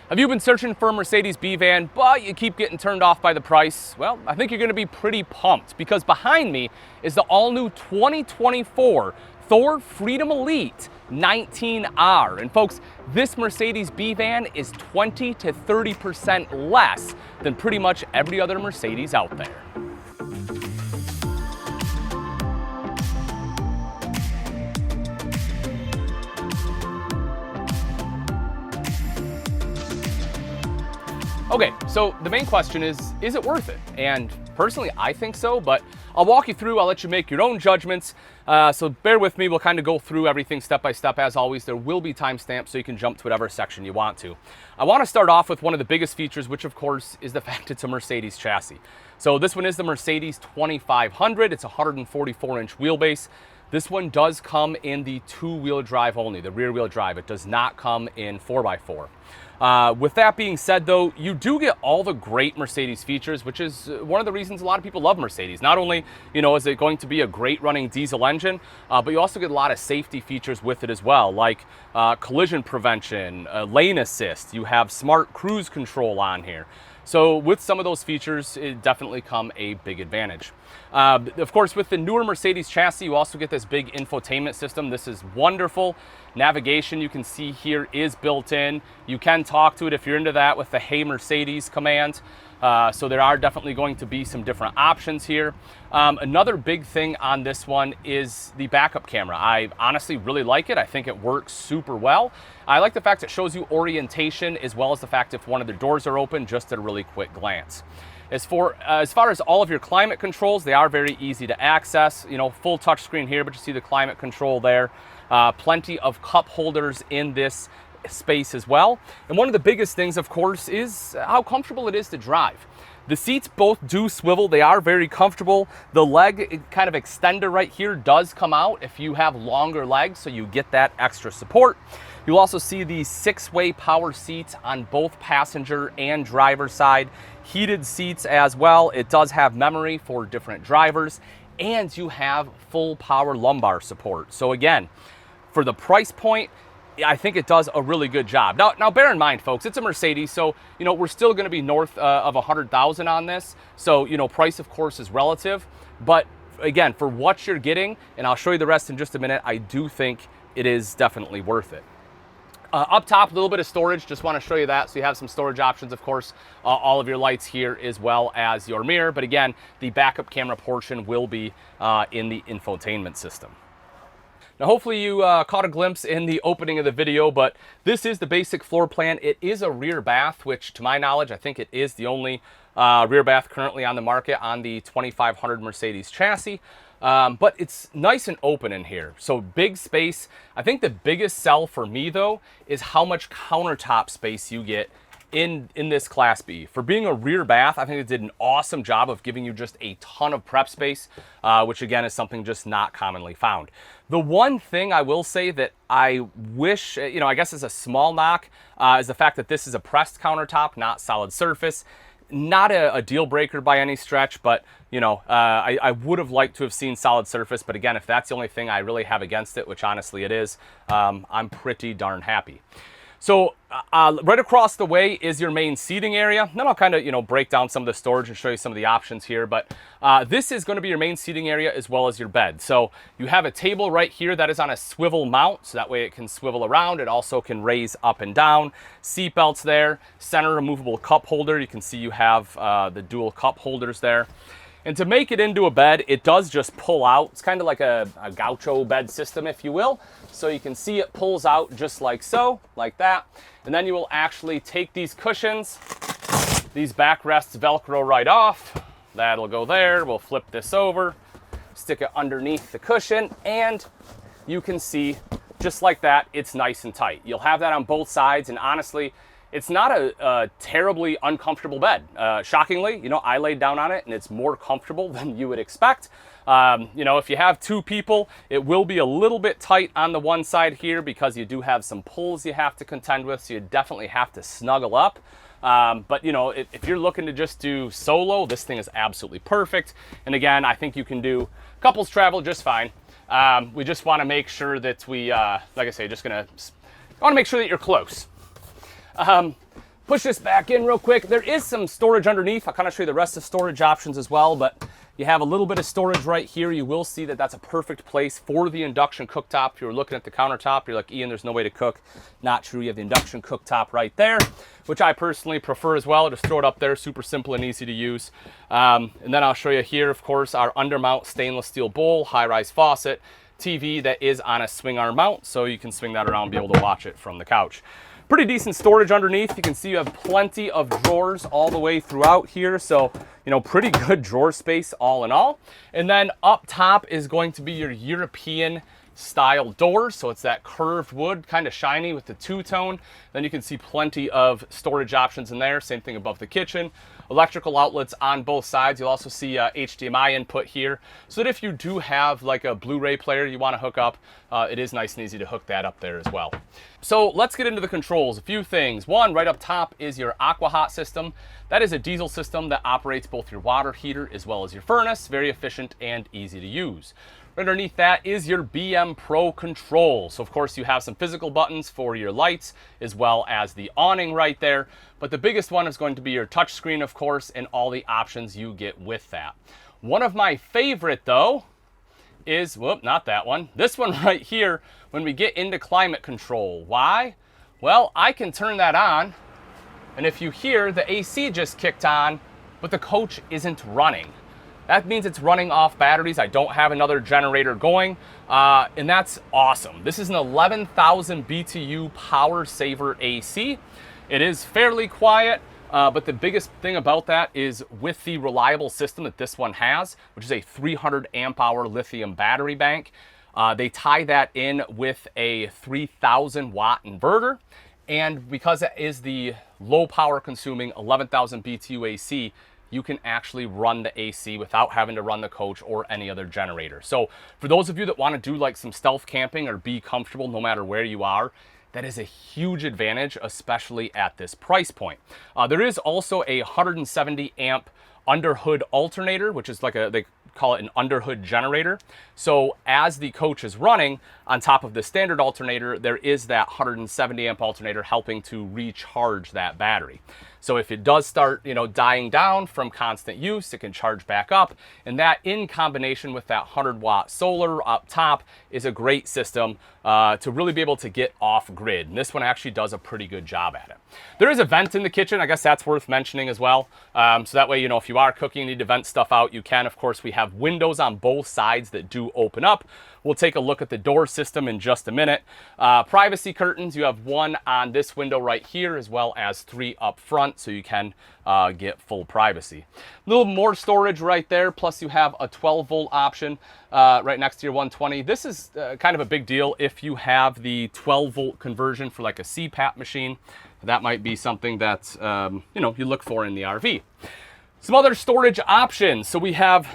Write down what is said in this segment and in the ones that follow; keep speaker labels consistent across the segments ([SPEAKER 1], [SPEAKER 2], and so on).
[SPEAKER 1] Have you been searching for a Mercedes B-Van, but you keep getting turned off by the price? Well, I think you're going to be pretty pumped because behind me is the all-new 2024 Thor Freedom Elite 19R. And folks, this Mercedes B-Van is 20 to 30% less than pretty much every other Mercedes out there. Okay, so the main question is it worth it? And personally, I think so, but I'll walk you through, I'll let you make your own judgments. So bear with me, we'll kind of go through everything step by step. As always, there will be timestamps so you can jump to whatever section you want to. I want to start off with one of the biggest features, which of course is the fact it's a Mercedes chassis. So this one is the Mercedes 2500, it's a 144-inch wheelbase. This one does come in the two-wheel drive only, the rear-wheel drive. It does not come in 4x4. With that being said, though, you do get all the great Mercedes features, which is one of the reasons a lot of people love Mercedes. Not only, is it going to be a great running diesel engine, but you also get a lot of safety features with it as well, like collision prevention, lane assist. You have smart cruise control on here. So with some of those features, it definitely come a big advantage. Of course, with the newer Mercedes chassis, you also get this big infotainment system. This is wonderful. Navigation, you can see here, is built in. You can talk to it if you're into that with the Hey Mercedes command. So there are definitely going to be some different options here. Another big thing on this one is the backup camera. I honestly really like it. I think it works super well. I like the fact it shows you orientation as well as the fact if one of the doors are open, just at a really quick glance. As far as all of your climate controls, they are very easy to access. Full touchscreen here, but you see the climate control there. Plenty of cup holders in this space as well. And one of the biggest things, of course, is how comfortable it is to drive. The seats both do swivel. They are very comfortable. The leg kind of extender right here does come out if you have longer legs, so you get that extra support. You'll also see the 6-way power seats on both passenger and driver side. Heated seats as well. It does have memory for different drivers, and you have full power lumbar support. So again, for the price point, I think it does a really good job. Now bear in mind, folks, it's a Mercedes, so we're still going to be north of 100,000 on this. So price, of course, is relative, but again, for what you're getting, and I'll show you the rest in just a minute, I do think it is definitely worth it. Up top, a little bit of storage. Just want to show you that. So you have some storage options, of course, all of your lights here as well as your mirror. But again, the backup camera portion will be in the infotainment system. Now, hopefully you caught a glimpse in the opening of the video, but this is the basic floor plan. It is a rear bath, which to my knowledge, I think it is the only rear bath currently on the market on the 2500 Mercedes chassis. But it's nice and open in here. So big space. I think the biggest sell for me, though, is how much countertop space you get in this Class B. For being a rear bath, I think it did an awesome job of giving you just a ton of prep space, which again is something just not commonly found. The one thing I will say that I wish, I guess is a small knock, is the fact that this is a pressed countertop, not solid surface. Not a deal breaker by any stretch, but I would have liked to have seen solid surface. But again, if that's the only thing I really have against it, which honestly it is, I'm pretty darn happy. So right across the way is your main seating area. Then I'll kind of, break down some of the storage and show you some of the options here. But this is going to be your main seating area as well as your bed. So you have a table right here that is on a swivel mount. So that way it can swivel around. It also can raise up and down. Seat belts there. Center removable cup holder. You can see you have the dual cup holders there. And to make it into a bed, it does just pull out. It's kind of like a gaucho bed system, if you will. So you can see it pulls out just like so, like that. And then you will actually take these cushions, these backrests Velcro right off. That'll go there. We'll flip this over, stick it underneath the cushion, and you can see just like that, it's nice and tight. You'll have that on both sides, and honestly, it's not a terribly uncomfortable bed. Shockingly, I laid down on it and it's more comfortable than you would expect. If you have two people, it will be a little bit tight on the one side here because you do have some pulls you have to contend with, so you definitely have to snuggle up. But if you're looking to just do solo, this thing is absolutely perfect. And again, I think you can do couples travel just fine. We just want to make sure that we, like I say, I want to make sure that you're close. push this back in real quick. There is some storage underneath. I'll kind of show you the rest of the storage options as well, but you have a little bit of storage right here. You will see that that's a perfect place for the induction cooktop. If you're looking at the countertop, you're like, Ian, there's no way to cook. Not true. You have the induction cooktop right there, which I personally prefer as well. Just throw it up there, super simple and easy to use. And then I'll show you here, of course, our undermount stainless steel bowl, high-rise faucet, TV that is on a swing arm mount, so you can swing that around and be able to watch it from the couch. Pretty decent storage underneath. You can see you have plenty of drawers all the way throughout here. So, you know, pretty good drawer space all in all. And then up top is going to be your European style door. So it's that curved wood, kind of shiny with the two-tone. Then you can see plenty of storage options in there. Same thing above the kitchen. Electrical outlets on both sides. You'll also see HDMI input here, so that if you do have like a Blu-ray player you want to hook up, it is nice and easy to hook that up there as well. So let's get into the controls. A few things. One, right up top is your AquaHot system. That is a diesel system that operates both your water heater as well as your furnace. Very efficient and easy to use. Underneath that is your BM Pro control. So of course you have some physical buttons for your lights as well as the awning right there. But the biggest one is going to be your touch screen, of course, and all the options you get with that. One of my favorite though is, whoop, not that one. This one right here when we get into climate control. Why? Well, I can turn that on, and if you hear, the AC just kicked on, but the coach isn't running. That means it's running off batteries. I don't have another generator going, and that's awesome. This is an 11,000 BTU power saver AC. It is fairly quiet, but the biggest thing about that is with the reliable system that this one has, which is a 300 amp hour lithium battery bank. They tie that in with a 3,000 watt inverter. And because it is the low power consuming 11,000 BTU AC, you can actually run the AC without having to run the coach or any other generator. So for those of you that want to do like some stealth camping or be comfortable no matter where you are, that is a huge advantage, especially at this price point. There is also a 170 amp underhood alternator, which is like they call it an underhood generator. So as the coach is running, on top of the standard alternator, there is that 170 amp alternator helping to recharge that battery. So if it does start, you know, dying down from constant use, it can charge back up. And that in combination with that 100 watt solar up top is a great system to really be able to get off grid. And this one actually does a pretty good job at it. There is a vent in the kitchen. I guess that's worth mentioning as well. So that way, you know, if you are cooking and need to vent stuff out, you can. Of course, we have windows on both sides that do open up. We'll take a look at the door system in just a minute. Privacy curtains, you have one on this window right here as well as 3 up front, so you can get full privacy. A little more storage right there, plus you have a 12 volt option right next to your 120. This is kind of a big deal if you have the 12 volt conversion for like a CPAP machine. That might be something that you know, you look for in the RV. Some other storage options. So we have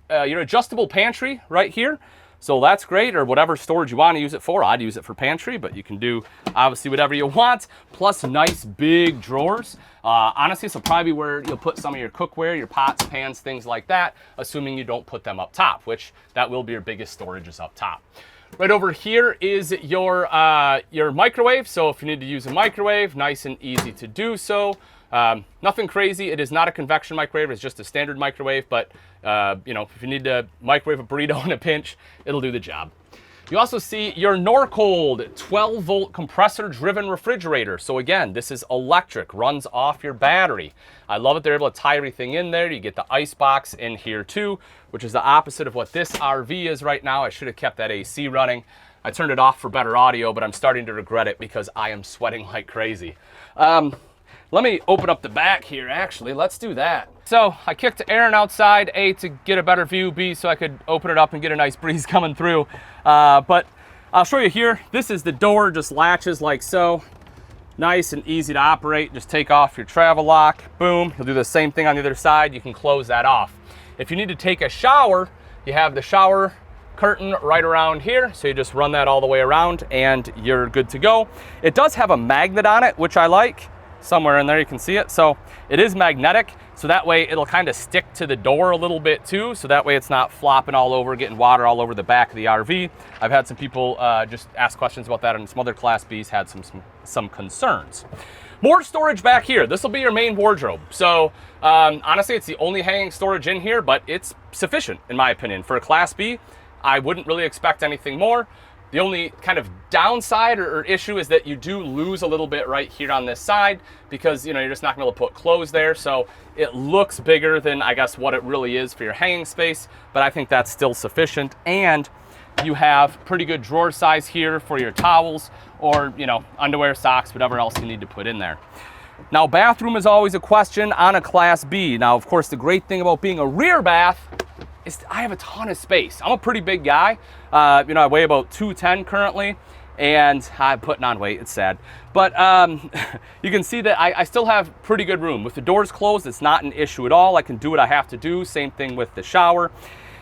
[SPEAKER 1] your adjustable pantry right here. So that's great, or whatever storage you want to use it for. I'd use it for pantry, but you can do obviously whatever you want. Plus nice big drawers. Honestly, this will probably be where you'll put some of your cookware, your pots, pans, things like that, assuming you don't put them up top, which that will be your biggest storage is up top. Right over here is your microwave. So if you need to use a microwave, nice and easy to do so. Nothing crazy. It is not a convection microwave. It's just a standard microwave, but you know, if you need to microwave a burrito in a pinch, it'll do the job. You also see your Norcold 12 volt compressor driven refrigerator. So again, this is electric, runs off your battery. I love it. They're able to tie everything in there. You get the ice box in here too, which is the opposite of what this RV is right now. I should have kept that AC running. I turned it off for better audio, but I'm starting to regret it because I am sweating like crazy. Let me open up the back here, actually. Let's do that. So I kicked Aaron outside, A, to get a better view, B, so I could open it up and get a nice breeze coming through. But I'll show you here. This is the door, just latches like so. Nice and easy to operate. Just take off your travel lock, boom. You'll do the same thing on the other side. You can close that off. If you need to take a shower, you have the shower curtain right around here. So you just run that all the way around and you're good to go. It does have a magnet on it, which I like. Somewhere in there you can see it. So it is magnetic, so that way it'll kind of stick to the door a little bit too, so that way it's not flopping all over, getting water all over the back of the RV. I've had some people just ask questions about that, and some other Class Bs had some concerns. More storage back here. This will be your main wardrobe. So honestly, it's the only hanging storage in here, but it's sufficient in my opinion. For a Class B, I wouldn't really expect anything more. The only kind of downside or issue is that you do lose a little bit right here on this side because, you know, you're just not gonna be able to put clothes there. So it looks bigger than, I guess, what it really is for your hanging space, but I think that's still sufficient. And you have pretty good drawer size here for your towels or, you know, underwear, socks, whatever else you need to put in there. Now, bathroom is always a question on a Class B. Now, of course, the great thing about being a rear bath is I have a ton of space. I'm a pretty big guy. You know, I weigh about 210 currently, and I'm putting on weight, it's sad. But you can see that I still have pretty good room. With the doors closed, it's not an issue at all. I can do what I have to do. Same thing with the shower.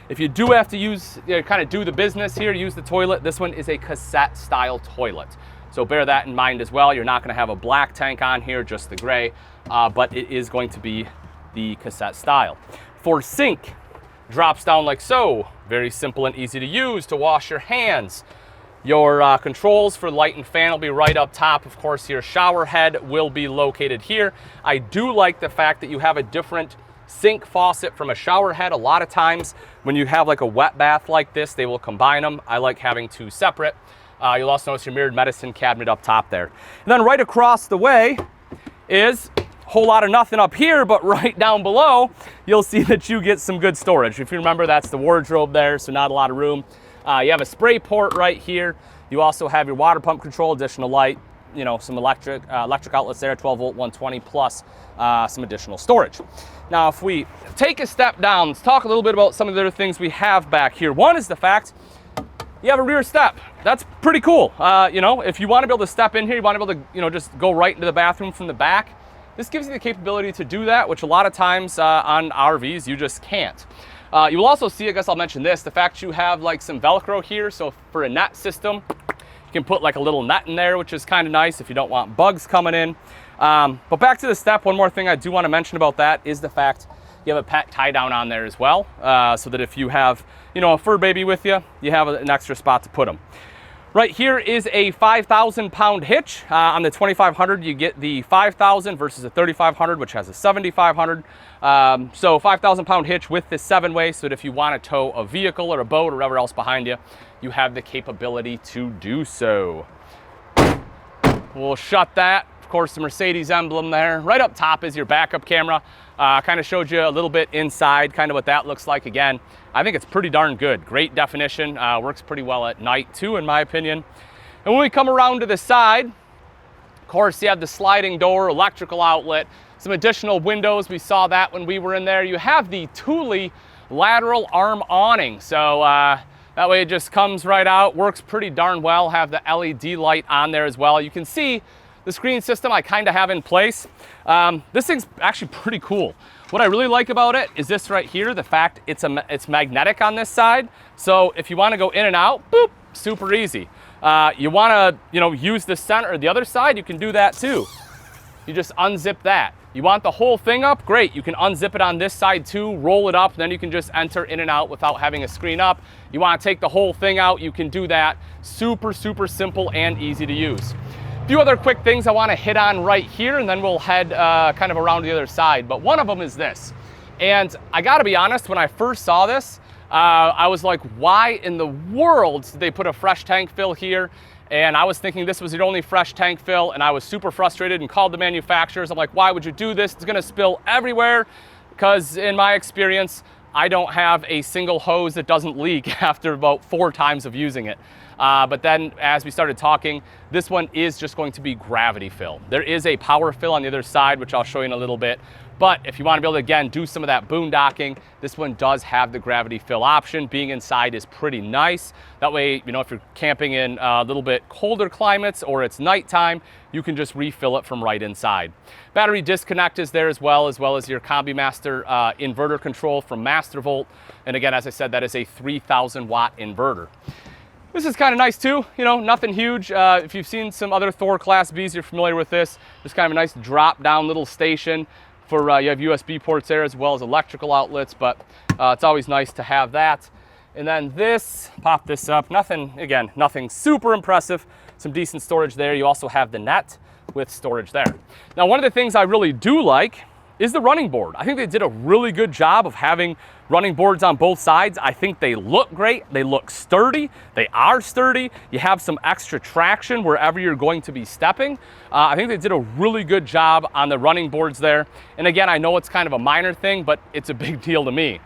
[SPEAKER 1] If you do have to use, you know, kind of do the business here, use the toilet, this one is a cassette style toilet. So bear that in mind as well. You're not gonna have a black tank on here, just the gray, but it is going to be the cassette style. For sink, drops down like so. Very simple and easy to use to wash your hands. Your controls for light and fan will be right up top. Of course, your shower head will be located here. I do like the fact that you have a different sink faucet from a shower head. A lot of times when you have like a wet bath like this, they will combine them. I like having two separate. You'll also notice your mirrored medicine cabinet up top there. And then right across the way is whole lot of nothing up here, but right down below, you'll see that you get some good storage. If you remember, that's the wardrobe there, so not a lot of room. You have a spray port right here. You also have your water pump control, additional light, you know, some electric outlets there, 12 volt, 120, plus some additional storage. Now, if we take a step down, let's talk a little bit about some of the other things we have back here. One is the fact you have a rear step. That's pretty cool. You know, if you want to be able to step in here, you want to be able to, you know, just go right into the bathroom from the back. This gives you the capability to do that, which a lot of times on RVs, you just can't. You will also see, I guess I'll mention this, the fact you have like some Velcro here. So for a net system, you can put like a little net in there, which is kind of nice if you don't want bugs coming in. But back to the step, one more thing I do want to mention about that is the fact you have a pet tie down on there as well. So that if you have, you know, a fur baby with you, you have an extra spot to put them. Right here is a 5,000 pound hitch. On the 2500, you get the 5,000 versus a 3500, which has a 7,500. So 5,000 pound hitch with the 7-way, so that if you want to tow a vehicle or a boat or whatever else behind you, you have the capability to do so. We'll shut that. Of course, the Mercedes emblem there. Right up top is your backup camera. Kind of showed you a little bit inside, kind of what that looks like. Again, I think it's pretty darn good. Great definition, works pretty well at night too, in my opinion. And when we come around to the side, of course, you have the sliding door, electrical outlet, some additional windows. We saw that when we were in there. You have the Thule lateral arm awning. So that way it just comes right out, works pretty darn well. Have the LED light on there as well. You can see the screen system I kind of have in place. This thing's actually pretty cool. What I really like about it is this right here, the fact it's magnetic on this side. So if you want to go in and out, boop, super easy. You want to, you know, use the center or the other side, you can do that too. You just unzip that. You want the whole thing up? Great. You can unzip it on this side too, roll it up, then you can just enter in and out without having a screen up. You want to take the whole thing out, you can do that. Super, super simple and easy to use. A few other quick things I want to hit on right here, and then we'll head kind of around the other side. But one of them is this. And I got to be honest, when I first saw this, I was like, why in the world did they put a fresh tank fill here? And I was thinking this was the only fresh tank fill, and I was super frustrated and called the manufacturers. I'm like, why would you do this? It's gonna spill everywhere. Because in my experience, I don't have a single hose that doesn't leak after about 4 times of using it. But then as we started talking, this one is just going to be gravity fill. There is a power fill on the other side, which I'll show you in a little bit. But if you want to be able to, again, do some of that boondocking, this one does have the gravity fill option. Being inside is pretty nice. That way, you know, if you're camping in a little bit colder climates or it's nighttime, you can just refill it from right inside. Battery disconnect is there as well as your Combi Master inverter control from Mastervolt. And again, as I said, that is a 3,000 watt inverter. This is kind of nice too, you know, nothing huge. If you've seen some other Thor Class Bs, you're familiar with this. Just kind of a nice drop down little station for, you have USB ports there as well as electrical outlets, but it's always nice to have that. And then this, pop this up, nothing, again, nothing super impressive. Some decent storage there. You also have the net, with storage there. Now, one of the things I really do like is the running board. I think they did a really good job of having running boards on both sides. I think they look great. They look sturdy. They are sturdy. You have some extra traction wherever you're going to be stepping. I think they did a really good job on the running boards there. And again, I know it's kind of a minor thing, but it's a big deal to me.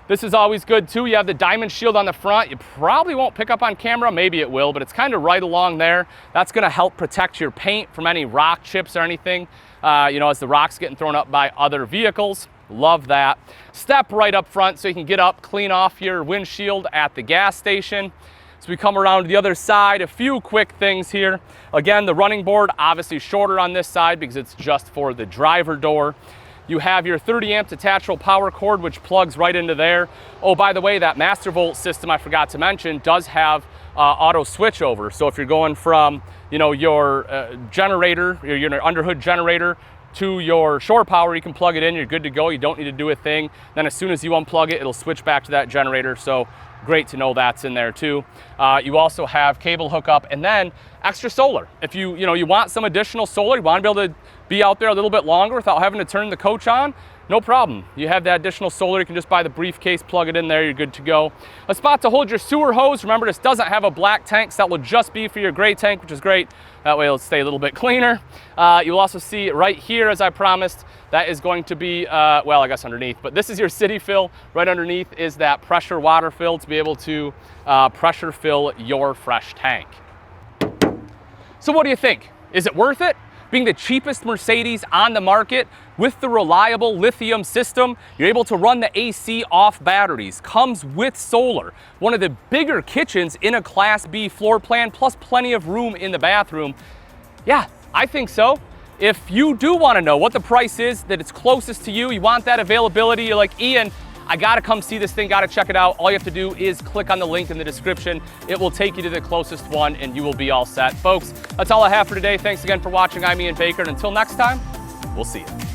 [SPEAKER 1] This is always good too. You have the diamond shield on the front. You probably won't pick up on camera, maybe it will, but it's kind of right along there. That's gonna help protect your paint from any rock chips or anything, you know, as the rock's getting thrown up by other vehicles. Love that. Step right up front so you can get up, clean off your windshield at the gas station. So we come around to the other side, a few quick things here. Again, the running board, obviously shorter on this side because it's just for the driver door. You have your 30 amp detachable power cord, which plugs right into there. Oh, by the way, that master volt system I forgot to mention does have auto switch over. So if you're going from, you know, your generator, your underhood generator to your shore power, you can plug it in, you're good to go. You don't need to do a thing. Then as soon as you unplug it, it'll switch back to that generator. So great to know that's in there too. You also have cable hookup and then extra solar. If you want some additional solar, you want to be able to be out there a little bit longer without having to turn the coach on, no problem. You have that additional solar, you can just buy the briefcase, plug it in there, you're good to go. A spot to hold your sewer hose. Remember, this doesn't have a black tank, so that will just be for your gray tank, which is great. That way it'll stay a little bit cleaner. You'll also see right here, as I promised, that is going to be, well, I guess underneath, but this is your city fill. Right underneath is that pressure water fill to be able to pressure fill your fresh tank. So what do you think? Is it worth it? Being the cheapest Mercedes on the market with the reliable lithium system, you're able to run the AC off batteries, comes with solar, one of the bigger kitchens in a Class B floor plan, plus plenty of room in the bathroom. Yeah, I think so. If you do want to know what the price is, that it's closest to you, you want that availability, you're like, Ian, I gotta come see this thing, gotta check it out. All you have to do is click on the link in the description. It will take you to the closest one and you will be all set. Folks, that's all I have for today. Thanks again for watching. I'm Ian Baker, and until next time, we'll see you.